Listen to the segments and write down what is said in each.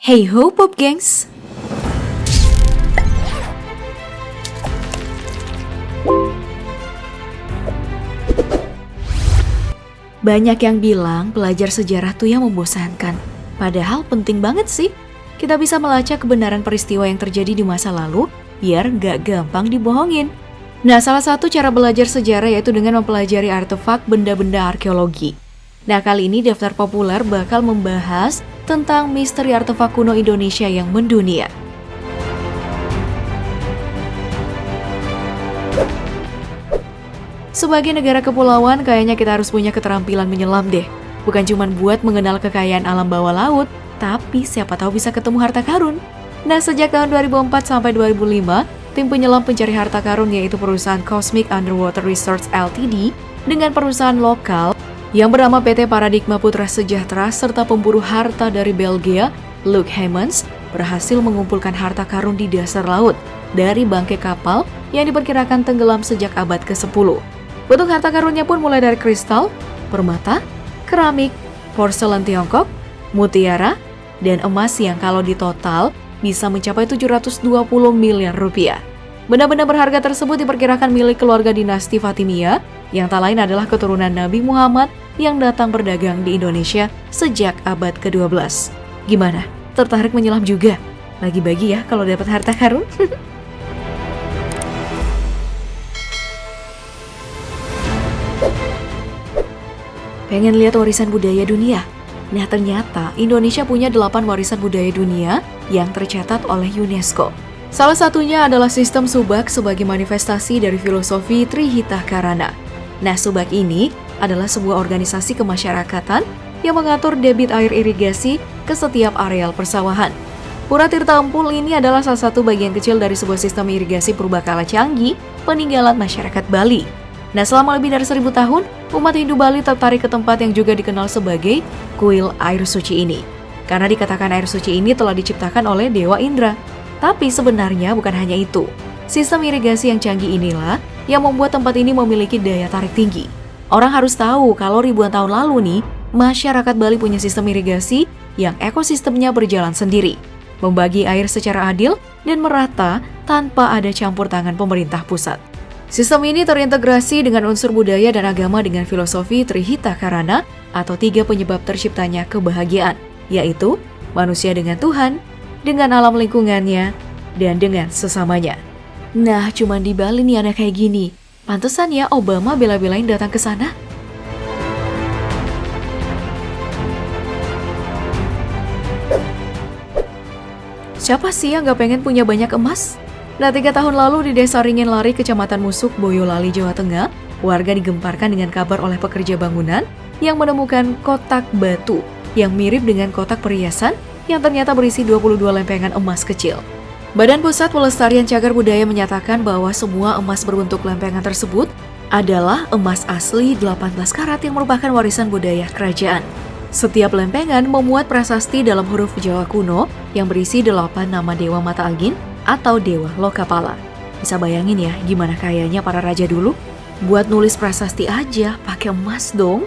Hey ho Pop Gengs! Banyak yang bilang belajar sejarah tuh yang membosankan. Padahal penting banget sih. Kita bisa melacak kebenaran peristiwa yang terjadi di masa lalu biar gak gampang dibohongin. Nah, salah satu cara belajar sejarah yaitu dengan mempelajari artefak benda-benda arkeologi. Nah, kali ini Daftar Populer bakal membahas tentang misteri artefak kuno Indonesia yang mendunia. Sebagai negara kepulauan, kayaknya kita harus punya keterampilan menyelam deh. Bukan cuma buat mengenal kekayaan alam bawah laut, tapi siapa tahu bisa ketemu harta karun. Nah, sejak tahun 2004 sampai 2005, tim penyelam pencari harta karun yaitu perusahaan Cosmic Underwater Research Ltd dengan perusahaan lokal yang bernama PT Paradigma Putra Sejahtera serta pemburu harta dari Belgia, Luc Heymans, berhasil mengumpulkan harta karun di dasar laut dari bangkai kapal yang diperkirakan tenggelam sejak abad ke-10. Bentuk harta karunnya pun mulai dari kristal, permata, keramik, porselen Tiongkok, mutiara, dan emas yang kalau ditotal bisa mencapai 720 miliar rupiah. Benda-benda berharga tersebut diperkirakan milik keluarga dinasti Fatimiyah yang tak lain adalah keturunan Nabi Muhammad yang datang berdagang di Indonesia sejak abad ke-12. Gimana? Tertarik menyelam juga? Bagi-bagi ya kalau dapat harta karun? Pengen lihat warisan budaya dunia? Nah, ternyata Indonesia punya 8 warisan budaya dunia yang tercatat oleh UNESCO. Salah satunya adalah sistem subak sebagai manifestasi dari filosofi Trihita Karana. Nah, subak ini adalah sebuah organisasi kemasyarakatan yang mengatur debit air irigasi ke setiap areal persawahan. Pura Tirta Empul ini adalah salah satu bagian kecil dari sebuah sistem irigasi purbakala canggih peninggalan masyarakat Bali. Nah, selama lebih dari 1000 tahun, umat Hindu Bali tertarik ke tempat yang juga dikenal sebagai kuil air suci ini. Karena dikatakan air suci ini telah diciptakan oleh Dewa Indra. Tapi sebenarnya bukan hanya itu. Sistem irigasi yang canggih inilah yang membuat tempat ini memiliki daya tarik tinggi. Orang harus tahu kalau ribuan tahun lalu nih, masyarakat Bali punya sistem irigasi yang ekosistemnya berjalan sendiri, membagi air secara adil dan merata tanpa ada campur tangan pemerintah pusat. Sistem ini terintegrasi dengan unsur budaya dan agama dengan filosofi Trihita Karana atau 3 penyebab terciptanya kebahagiaan, yaitu manusia dengan Tuhan, dengan alam lingkungannya, dan dengan sesamanya. Nah, cuman di Bali nih ada kayak gini. Pantesan ya Obama bela-belain datang ke sana. Siapa sih yang gak pengen punya banyak emas? Nah, 3 tahun lalu di Desa Ringin Lari, Kecamatan Musuk, Boyolali, Jawa Tengah, warga digemparkan dengan kabar oleh pekerja bangunan yang menemukan kotak batu yang mirip dengan kotak perhiasan yang ternyata berisi 22 lempengan emas kecil. Badan Pusat Pelestarian Cagar Budaya menyatakan bahwa semua emas berbentuk lempengan tersebut adalah emas asli 18 karat yang merupakan warisan budaya kerajaan. Setiap lempengan memuat prasasti dalam huruf Jawa kuno yang berisi 8 nama Dewa Mata Angin atau Dewa Lokapala. Bisa bayangin ya gimana kayanya para raja dulu? Buat nulis prasasti aja pakai emas dong.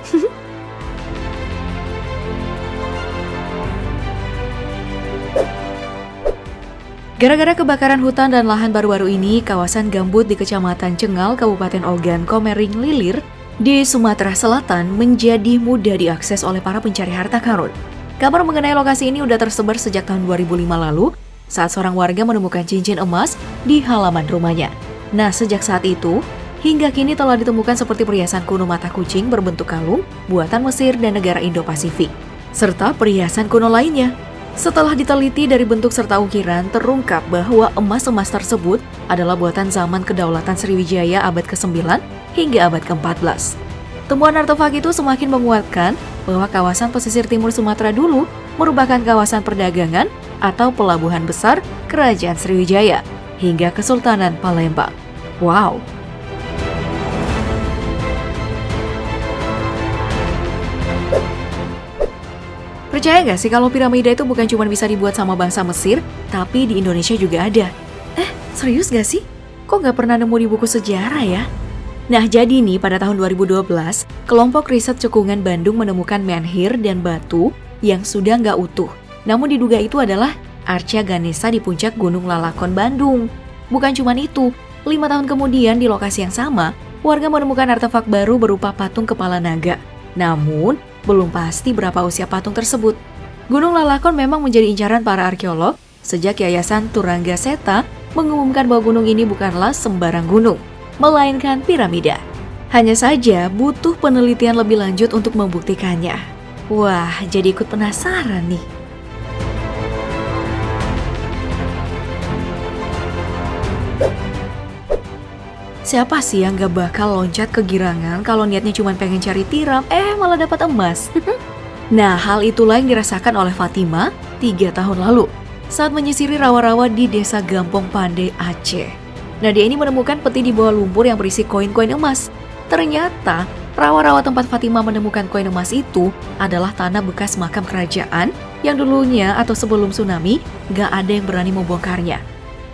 Gara-gara kebakaran hutan dan lahan baru-baru ini, kawasan gambut di Kecamatan Cengal, Kabupaten Ogan Komering Ilir di Sumatera Selatan menjadi mudah diakses oleh para pencari harta karun. Kabar mengenai lokasi ini udah tersebar sejak tahun 2005 lalu saat seorang warga menemukan cincin emas di halaman rumahnya. Nah, sejak saat itu, hingga kini telah ditemukan seperti perhiasan kuno mata kucing berbentuk kalung buatan Mesir dan negara Indo-Pasifik, serta perhiasan kuno lainnya. Setelah diteliti dari bentuk serta ukiran, terungkap bahwa emas-emas tersebut adalah buatan zaman Kedaulatan Sriwijaya abad ke-9 hingga abad ke-14. Temuan artefak itu semakin menguatkan bahwa kawasan pesisir timur Sumatera dulu merupakan kawasan perdagangan atau pelabuhan besar Kerajaan Sriwijaya hingga Kesultanan Palembang. Wow! Percaya gak sih kalau piramida itu bukan cuma bisa dibuat sama bangsa Mesir, tapi di Indonesia juga ada? Serius gak sih? Kok gak pernah nemu di buku sejarah ya? Nah, jadi nih pada tahun 2012, kelompok riset cekungan Bandung menemukan menhir dan batu yang sudah nggak utuh. Namun diduga itu adalah arca Ganesha di puncak Gunung Lalakon, Bandung. Bukan cuma itu, 5 tahun kemudian di lokasi yang sama, warga menemukan artefak baru berupa patung kepala naga. Namun, belum pasti berapa usia patung tersebut. Gunung Lalakon memang menjadi incaran para arkeolog sejak Yayasan Turangga Seta mengumumkan bahwa gunung ini bukanlah sembarang gunung, melainkan piramida. Hanya saja butuh penelitian lebih lanjut untuk membuktikannya. Wah, jadi ikut penasaran nih. Siapa sih yang gak bakal loncat kegirangan kalau niatnya cuma pengen cari tiram, malah dapat emas? Nah, hal itulah yang dirasakan oleh Fatima 3 tahun lalu saat menyisiri rawa-rawa di desa Gampong Pandai, Aceh. Nah, dia ini menemukan peti di bawah lumpur yang berisi koin-koin emas. Ternyata, rawa-rawa tempat Fatima menemukan koin emas itu adalah tanah bekas makam kerajaan yang dulunya atau sebelum tsunami gak ada yang berani membongkarnya.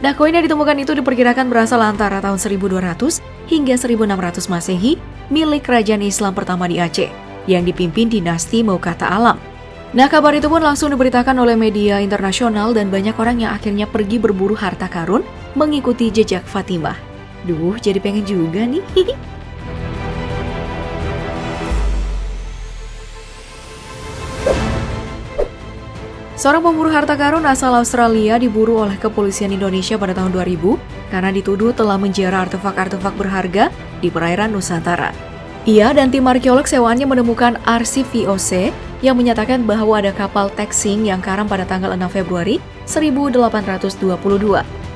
Nah, koin yang ditemukan itu diperkirakan berasal antara tahun 1200 hingga 1600 Masehi milik kerajaan Islam pertama di Aceh yang dipimpin dinasti Moukata Alam. Nah, kabar itu pun langsung diberitakan oleh media internasional dan banyak orang yang akhirnya pergi berburu harta karun mengikuti jejak Fatimah. Duh, jadi pengen juga nih. Seorang pemburu harta karun asal Australia diburu oleh kepolisian Indonesia pada tahun 2000 karena dituduh telah menjara artefak-artefak berharga di perairan Nusantara. Ia dan tim arkeolog sewaannya menemukan arsip VOC yang menyatakan bahwa ada kapal Texing yang karam pada tanggal 6 Februari 1822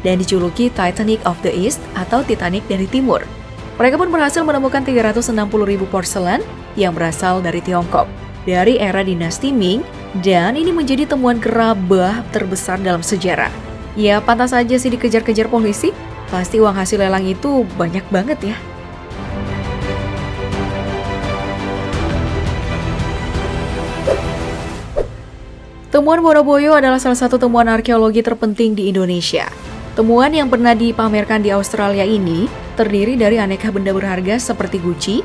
dan dijuluki Titanic of the East atau Titanic dari Timur. Mereka pun berhasil menemukan 360.000 porselen yang berasal dari Tiongkok dari era dinasti Ming, dan ini menjadi temuan gerabah terbesar dalam sejarah. Ya, pantas saja sih dikejar-kejar polisi. Pasti uang hasil lelang itu banyak banget ya. Temuan Boroboyo adalah salah satu temuan arkeologi terpenting di Indonesia. Temuan yang pernah dipamerkan di Australia ini terdiri dari aneka benda berharga seperti guci,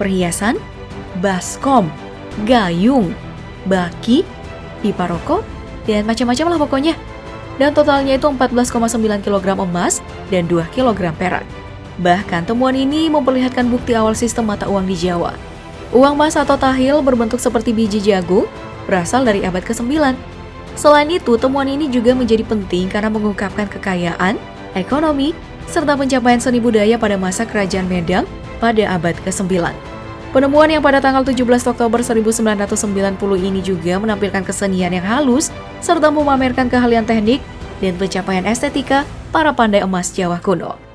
perhiasan, baskom, gayung, baki, pipa rokok, dan macam-macam lah pokoknya. Dan totalnya itu 14,9 kg emas dan 2 kg perak. Bahkan temuan ini memperlihatkan bukti awal sistem mata uang di Jawa. Uang emas atau tahil berbentuk seperti biji jagung berasal dari abad ke-9. Selain itu, temuan ini juga menjadi penting karena mengungkapkan kekayaan, ekonomi, serta pencapaian seni budaya pada masa Kerajaan Medang pada abad ke-9. Penemuan yang pada tanggal 17 Oktober 1990 ini juga menampilkan kesenian yang halus serta memamerkan keahlian teknik dan pencapaian estetika para pandai emas Jawa kuno.